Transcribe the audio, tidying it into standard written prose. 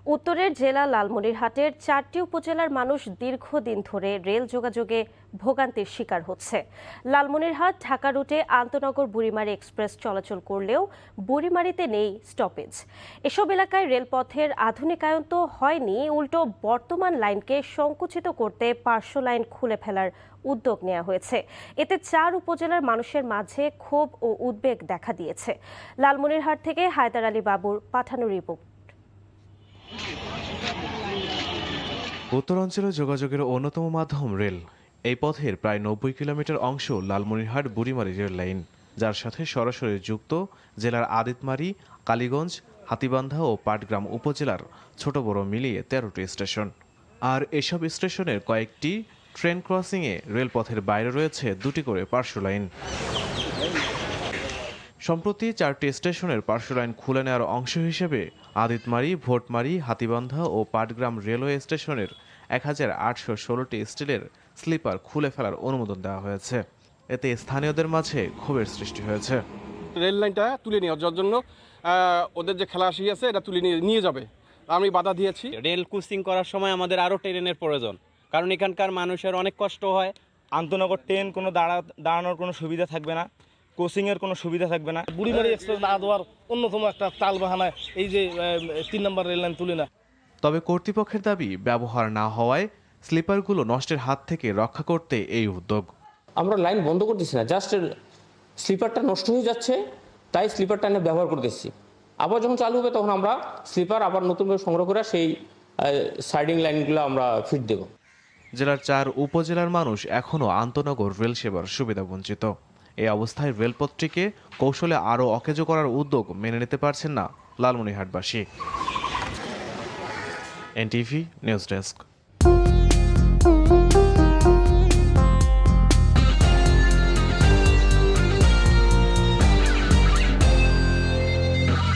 উত্তরের জেলা লালমনিরহাটের 4টি উপজেলার মানুষ দীর্ঘদিন ধরে রেল যোগাযোগে ভোগান্তির শিকার হচ্ছে। লালমনিরহাট ঢাকা রুটে আন্তনগর বুড়িমারি এক্সপ্রেস চলাচল করলেও বুড়িমারিতে নেই স্টপেজ। এসব এলাকায় রেলপথের আধুনিকায়ন তো হয়নি, উল্টো বর্তমান লাইনকে সংকুচিত করতে পার্শ্ব লাইন খুলে ফেলার উদ্যোগ নেওয়া হয়েছে। এতে 4 উপজেলার মানুষের মাঝে ক্ষোভ ও উদ্বেগ দেখা দিয়েছে। লালমনিরহাট থেকে হায়দার আলী বাবুর পাঠানো রিপোর্ট। উত্তরাঞ্চলে যোগাযোগের অন্যতম মাধ্যম রেল। এই পথের প্রায় 90 কিলোমিটার অংশ লালমনিরহাট বুড়িমারি রেল লাইন, যার সাথে সরাসরি যুক্ত জেলার আদিতমারি, কালীগঞ্জ, হাতীবান্ধা ও পাটগ্রাম উপজেলার ছোট বড় মিলিয়ে 13টি স্টেশন। আর এসব স্টেশনের কয়েকটি ট্রেন ক্রসিংয়ে রেলপথের বাইরে রয়েছে 2টি করে পার্শ্ব লাইন। সম্প্রতি 4টি স্টেশনের পার্শ্ব লাইন খুলে নেওয়ার অংশ হিসেবে আদিতমারি, ভোটমারি, হাতীবান্ধা ও পাটগ্রাম রেলওয়ে স্টেশনের 1816টি স্টিলের স্লিপার খুলে ফেলার অনুমোদন দেওয়া হয়েছে। এতে স্থানীয়দের মাঝে ক্ষোভের সৃষ্টি হয়েছে। রেল লাইনটা তুলে নেওয়ার জন্য ওদের যে খেলা আসি আছে এটা তুলে নিয়ে যাবে, আমি বাধা দিয়েছি। রেল ক্রসিং করার সময় আমাদের আরও ট্রেনের প্রয়োজন, কারণ এখানকার মানুষের অনেক কষ্ট হয়। আন্তনগর ট্রেন কোনো দাঁড়ানোর কোনো সুবিধা থাকবে না, কোচিংয়ের কোনো সুবিধা থাকবে না। বুড়িমারি এক্সপ্রেস না দেওয়ার অন্যতম একটা তাল বাহানায় এই যে 3 নম্বর রেল লাইন তুলে না। তবে কর্তৃপক্ষের দাবি ব্যবহার না হওয়ায় স্লিপারগুলো নষ্টের হাত থেকে রক্ষা করতে এই উদ্যোগ। আমরা লাইন বন্ধ করতেছি না, জাস্ট স্লিপারটা নষ্ট হয়ে যাচ্ছে, তাই স্লিপারটা এনে ব্যবহার করতেছি। আবার যখন চালু হবে তখন আমরা স্লিপার আবার নতুনভাবে সংগ্রহ করে সেই সাইডিং লাইনগুলো আমরা ফিট দেব। জেলার 4 উপজেলার মানুষ এখনও আন্তনগর রেল সেবার সুবিধা বঞ্চিত। এই অবস্থায় রেলপথটিকে কৌশলে আরও অকেজো করার উদ্যোগ মেনে নিতে পারছেন না লালমনিরহাটবাসী। NTV news desk.